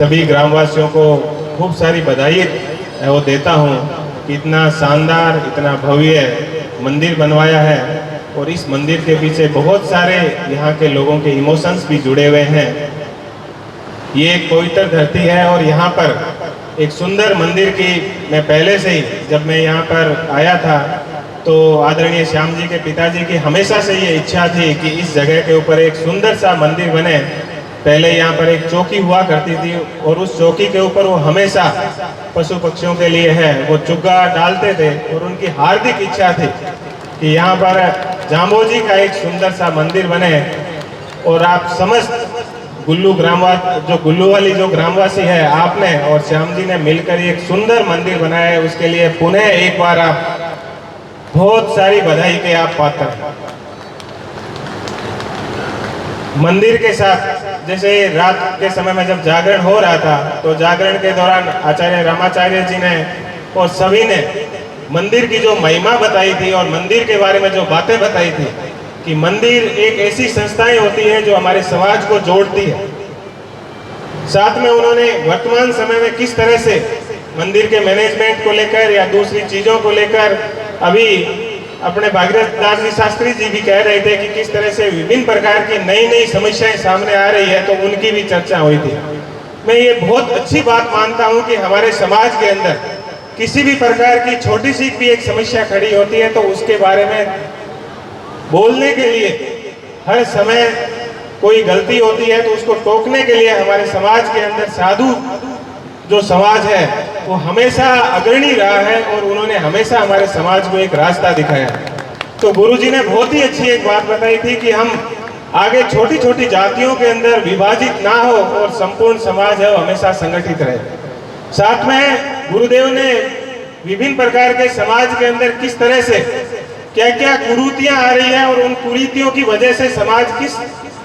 सभी ग्रामवासियों को खूब सारी बधाई वो देता हूँ कि इतना शानदार, इतना भव्य मंदिर बनवाया है और इस मंदिर के पीछे बहुत सारे यहाँ के लोगों के इमोशंस भी जुड़े हुए हैं। ये एक पवित्र धरती है और यहाँ पर एक सुंदर मंदिर की मैं पहले से ही जब मैं यहाँ पर आया था तो आदरणीय श्याम जी के पिताजी की हमेशा से ये इच्छा थी कि इस जगह के ऊपर एक सुंदर सा मंदिर बने। पहले यहाँ पर एक चौकी हुआ करती थी और उस चौकी के ऊपर वो हमेशा पशु पक्षियों के लिए है वो चुग्गा डालते थे और उनकी हार्दिक इच्छा थी कि यहाँ पर जाम्बोजी का एक सुंदर सा मंदिर बने। और आप समस्त गुल्लू गुल्लू वाली जो ग्रामवासी है, आपने और श्याम जी ने मिलकर एक सुंदर मंदिर बनाया है, उसके लिए पुनः एक बार आप बहुत सारी बधाई के आप पात्र हैं। मंदिर के साथ जैसे रात के समय में जब जागरण हो रहा था तो जागरण के दौरान आचार्य रामाचार्य जी ने और सभी ने मंदिर की जो महिमा बताई थी और मंदिर के बारे में जो बातें बताई थी कि मंदिर एक ऐसी संस्थाएं होती है जो हमारे समाज को जोड़ती है। साथ में उन्होंने वर्तमान समय में किस तरह से मंदिर के मैनेजमेंट को लेकर या दूसरी चीजों को लेकर, अभी अपने भागीरथ दास जी शास्त्री जी भी कह रहे थे कि किस तरह से विभिन्न प्रकार की नई नई समस्याएं सामने आ रही है, तो उनकी भी चर्चा हुई थी। मैं ये बहुत अच्छी बात मानता हूं कि हमारे समाज के अंदर किसी भी प्रकार की छोटी सी भी एक समस्या खड़ी होती है तो उसके बारे में बोलने के लिए हर समय कोई गलती होती है तो उसको टोकने के लिए हमारे समाज के अंदर साधु जो समाज है वो हमेशा अग्रणी रहा है और उन्होंने हमेशा हमारे समाज को एक रास्ता दिखाया। तो गुरुजी ने बहुत ही अच्छी एक बात बताई थी कि हम आगे छोटी छोटी जातियों के अंदर विभाजित ना हो और संपूर्ण समाज है वो हमेशा संगठित रहे। साथ में गुरुदेव ने विभिन्न प्रकार के समाज के अंदर किस तरह से क्या क्या कुरीतियां आ रही है और उन कुरीतियों की वजह से समाज किस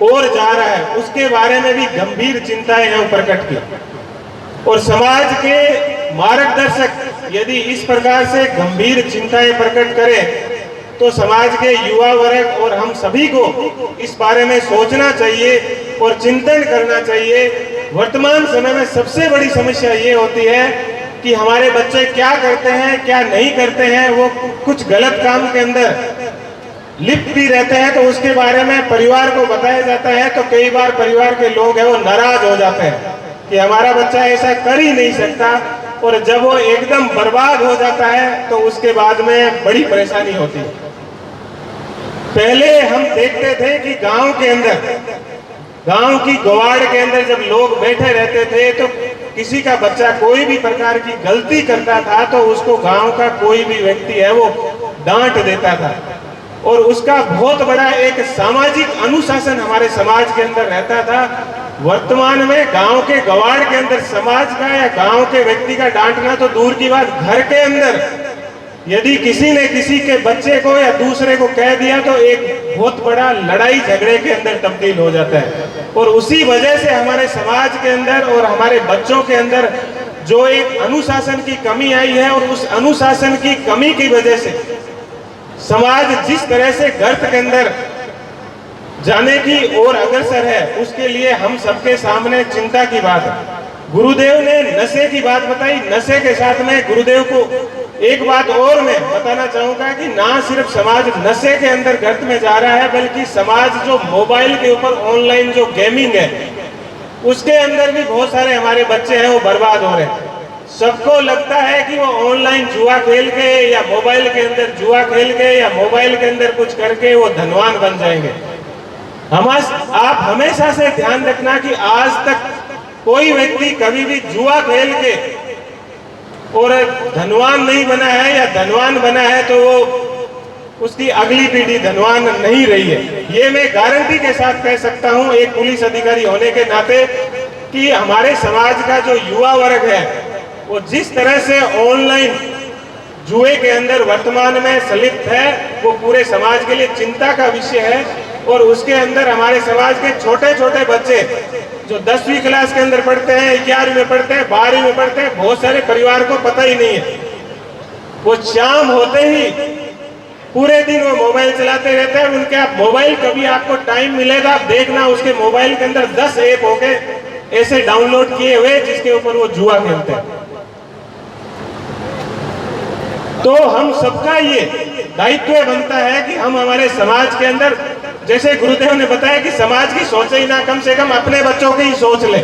ओर जा रहा है उसके बारे में भी गंभीर चिंताएं हैं प्रकट की। और समाज के मार्गदर्शक यदि इस प्रकार से गंभीर चिंताएं प्रकट करें तो समाज के युवा वर्ग और हम सभी को इस बारे में सोचना चाहिए और चिंतन करना चाहिए। वर्तमान समय में सबसे बड़ी समस्या ये होती है कि हमारे बच्चे क्या करते हैं क्या नहीं करते हैं, वो कुछ गलत काम के अंदर लिप्त भी रहते हैं तो उसके बारे में परिवार को बताया जाता है तो कई बार परिवार के लोग हैं वो नाराज हो जाते हैं कि हमारा बच्चा ऐसा कर ही नहीं सकता। और जब वो एकदम बर्बाद हो जाता है तो उसके बाद में बड़ी परेशानी होती है। पहले हम देखते थे कि गांव के अंदर, गांव की गवाड़ के अंदर जब लोग बैठे रहते थे तो किसी का बच्चा कोई भी प्रकार की गलती करता था तो उसको गांव का कोई भी व्यक्ति है वो डांट देता था और उसका बहुत बड़ा एक सामाजिक अनुशासन हमारे समाज के अंदर रहता था। वर्तमान में गांव के गवाड़ के अंदर समाज का या गांव के व्यक्ति का डांटना तो दूर की बात, घर के अंदर यदि किसी ने किसी के बच्चे को या दूसरे को कह दिया तो एक बहुत बड़ा लड़ाई झगड़े के अंदर तब्दील हो जाता है। और उसी वजह से हमारे समाज के अंदर और हमारे बच्चों के अंदर जो एक अनुशासन की कमी आई है और उस अनुशासन की कमी की वजह से समाज जिस तरह से गर्त के अंदर जाने की ओर अग्रसर है उसके लिए हम सबके सामने चिंता की बात है। गुरुदेव ने नशे की बात बताई, नशे के साथ में गुरुदेव को एक बात और मैं बताना चाहूंगा कि ना सिर्फ समाज नशे के अंदर गर्त में जा रहा है बल्कि समाज जो मोबाइल के ऊपर ऑनलाइन जो गेमिंग है उसके अंदर भी बहुत सारे हमारे बच्चे हैं वो बर्बाद हो रहे हैं। सबको लगता है कि वो ऑनलाइन जुआ खेल के या मोबाइल के अंदर जुआ खेल के या मोबाइल के अंदर कुछ करके वो धनवान बन जाएंगे। आप हमेशा से ध्यान रखना कि आज तक कोई व्यक्ति कभी भी जुआ खेल के और धनवान नहीं बना है या धनवान बना है तो वो उसकी अगली पीढ़ी धनवान नहीं रही है। ये मैं गारंटी के साथ कह सकता हूं एक पुलिस अधिकारी होने के नाते कि हमारे समाज का जो युवा वर्ग है वो जिस तरह से ऑनलाइन जुए के अंदर वर्तमान में संलिप्त है वो पूरे समाज के लिए चिंता का विषय है। और उसके अंदर हमारे समाज के छोटे छोटे बच्चे जो 10वीं क्लास के अंदर पढ़ते हैं, 11वीं में पढ़ते हैं, 12वीं में पढ़ते हैं, बहुत सारे परिवार को पता ही नहीं है। वो शाम होते ही पूरे दिन वो मोबाइल चलाते रहते हैं। उनके आप मोबाइल कभी आपको टाइम मिलेगा आप देखना उसके मोबाइल के अंदर 10 ऐप हो गए ऐसे डाउनलोड किए हुए जिसके ऊपर वो जुआ खेलते हैं। तो हम सबका ये दायित्व बनता है कि हम हमारे समाज के अंदर, जैसे गुरुदेव ने बताया कि समाज की सोचे ही ना, कम से कम अपने बच्चों की ही सोच ले।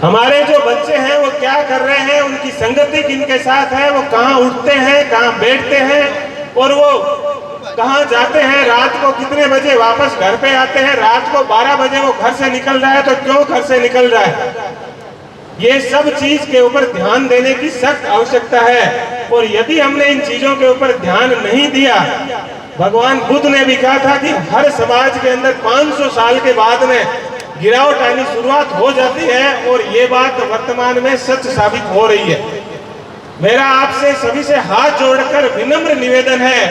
हमारे जो बच्चे हैं वो क्या कर रहे हैं, उनकी संगति किनके साथ है, वो कहाँ उठते हैं, कहाँ बैठते हैं, और वो कहाँ जाते हैं, रात को कितने बजे वापस घर पे आते हैं, रात को 12 बजे वो घर से निकल रहा है तो क्यों घर से निकल रहा है, ये सब चीज के ऊपर ध्यान देने की सख्त आवश्यकता है। और यदि हमने इन चीजों के ऊपर ध्यान नहीं दिया, भगवान बुद्ध ने भी कहा था कि हर समाज के अंदर 500 साल के बाद में गिरावट आनी शुरुआत हो जाती है, और ये बात वर्तमान में सच साबित हो रही है। मेरा आपसे सभी से हाथ जोड़कर विनम्र निवेदन है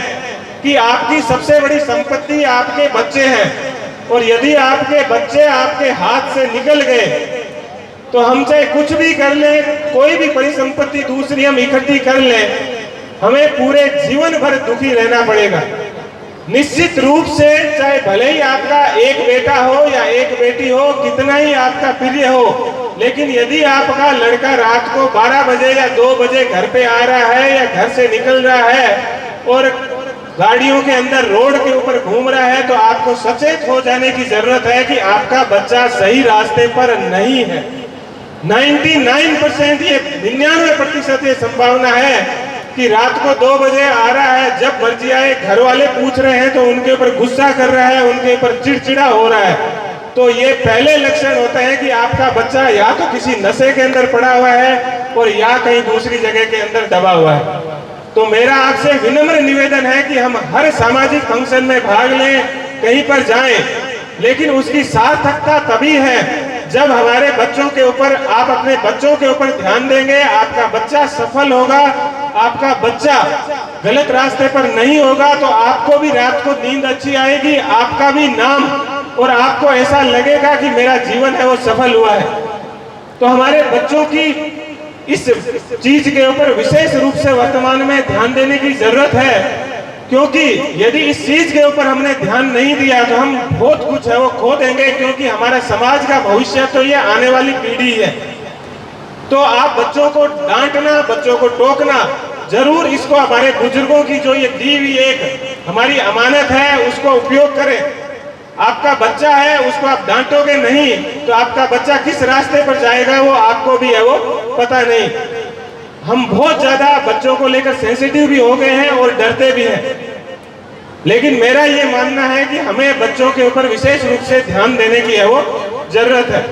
कि आपकी सबसे बड़ी संपत्ति आपके बच्चे हैं, और यदि आपके बच्चे आपके हाथ से निकल गए तो हम चाहे कुछ भी कर लें, कोई भी परिसंपत्ति दूसरी हम इकट्ठी कर लें, हमें पूरे जीवन भर दुखी रहना पड़ेगा। निश्चित रूप से चाहे भले ही आपका एक बेटा हो या एक बेटी हो, कितना ही आपका प्रिय हो, लेकिन यदि आपका लड़का रात को 12 बजे या 2 बजे घर पे आ रहा है या घर से निकल रहा है और गाड़ियों के अंदर रोड के ऊपर घूम रहा है, तो आपको सचेत हो जाने की जरूरत है कि आपका बच्चा सही रास्ते पर नहीं है। 99% ये 99% ये संभावना है कि रात को 2 बजे आ रहा है, जब मर्जी आए, घर वाले पूछ रहे हैं तो उनके ऊपर गुस्सा कर रहा है, उनके ऊपर चिड़चिड़ा हो रहा है, तो ये पहले लक्षण होते हैं कि आपका बच्चा या तो किसी नशे के अंदर पड़ा हुआ है और या कहीं दूसरी जगह के अंदर दबा हुआ है। तो मेरा आपसे विनम्र निवेदन है कि हम हर सामाजिक फंक्शन में भाग लें, कहीं पर जाएं, लेकिन उसकी सार्थकता तभी है जब हमारे बच्चों के ऊपर, आप अपने बच्चों के ऊपर ध्यान देंगे, आपका बच्चा सफल होगा, आपका बच्चा गलत रास्ते पर नहीं होगा, तो आपको भी रात को नींद अच्छी आएगी, आपका भी नाम, और आपको ऐसा लगेगा कि मेरा जीवन है वो सफल हुआ है। तो हमारे बच्चों की इस चीज के ऊपर विशेष रूप से वर्तमान में ध्यान देने की जरूरत है, क्योंकि यदि इस चीज के ऊपर हमने ध्यान नहीं दिया तो हम बहुत कुछ है वो खो देंगे, क्योंकि हमारा समाज का भविष्य तो ये आने वाली पीढ़ी है। तो आप बच्चों को डांटना, बच्चों को टोकना जरूर, इसको हमारे बुजुर्गों की जो ये दी हुई एक हमारी अमानत है उसको उपयोग करें। आपका बच्चा है, उसको आप डांटोगे नहीं तो आपका बच्चा किस रास्ते पर जाएगा वो आपको भी है वो पता नहीं। हम बहुत ज्यादा बच्चों को लेकर सेंसिटिव भी हो गए हैं और डरते भी हैं, लेकिन मेरा ये मानना है कि हमें बच्चों के ऊपर विशेष रूप से ध्यान देने की है वो जरूरत है।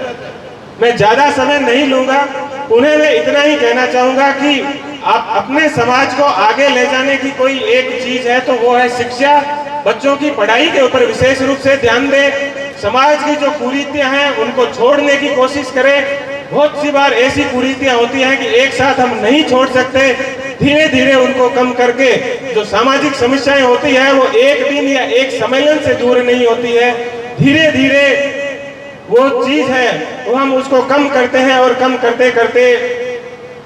मैं ज्यादा समय नहीं लूंगा, उन्हें मैं इतना ही कहना चाहूंगा कि आप अपने समाज को आगे ले जाने की कोई एक चीज है तो वो है शिक्षा। बच्चों की पढ़ाई के ऊपर विशेष रूप से ध्यान दें, समाज की जो कुरीतियां हैं उनको छोड़ने की कोशिश करें। बहुत सी बार ऐसी कुरीतियां होती हैं कि एक साथ हम नहीं छोड़ सकते, धीरे धीरे उनको कम करके जो सामाजिक समस्याएं होती है वो एक दिन या एक सम्मेलन से दूर नहीं होती है, धीरे धीरे वो चीज है वो हम उसको कम करते हैं और कम करते करते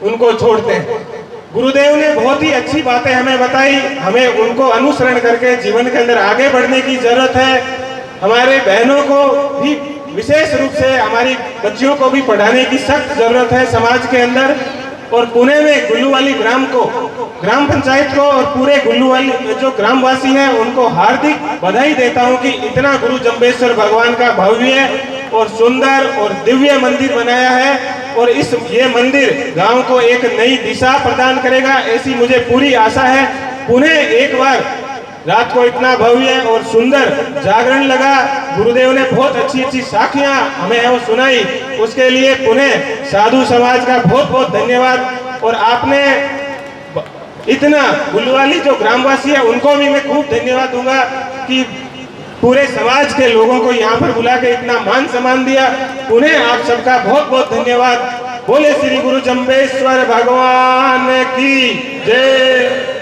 उनको छोड़ते हैं। गुरुदेव ने बहुत ही अच्छी बातें हमें बताई, हमें उनको अनुसरण करके जीवन के अंदर आगे बढ़ने की जरूरत है। हमारे बहनों को भी विशेष रूप से, हमारी बच्चियों को भी पढ़ाने की सख्त जरूरत है समाज के अंदर। और पुणे में गुल्लूवाली ग्राम को, ग्राम पंचायत को और पूरे गुल्लूवाली जो ग्रामवासी हैं उनको हार्दिक बधाई देता हूं कि इतना गुरु जंबेश्वर भगवान का भव्य और सुंदर और दिव्य मंदिर बनाया है, और ये मंदिर गांव को एक नई दिशा प्रदान करेगा, ऐसी मुझे पूरी आशा है। पुणे एक बार रात को इतना भव्य और सुंदर जागरण लगा, गुरुदेव ने बहुत अच्छी अच्छी साखियां हमें वो सुनाई, उसके लिए पुणे साधु समाज का बहुत बहुत धन्यवाद। और आपने इतना, गुल्लूवाली जो ग्रामवासी है उनको भी मैं खूब धन्यवाद दूंगा कि पूरे समाज के लोगों को यहाँ पर बुला के इतना मान सम्मान दिया। उन्हें आप सबका बहुत बहुत धन्यवाद। बोले श्री गुरु जंबेश्वर भगवान की जय।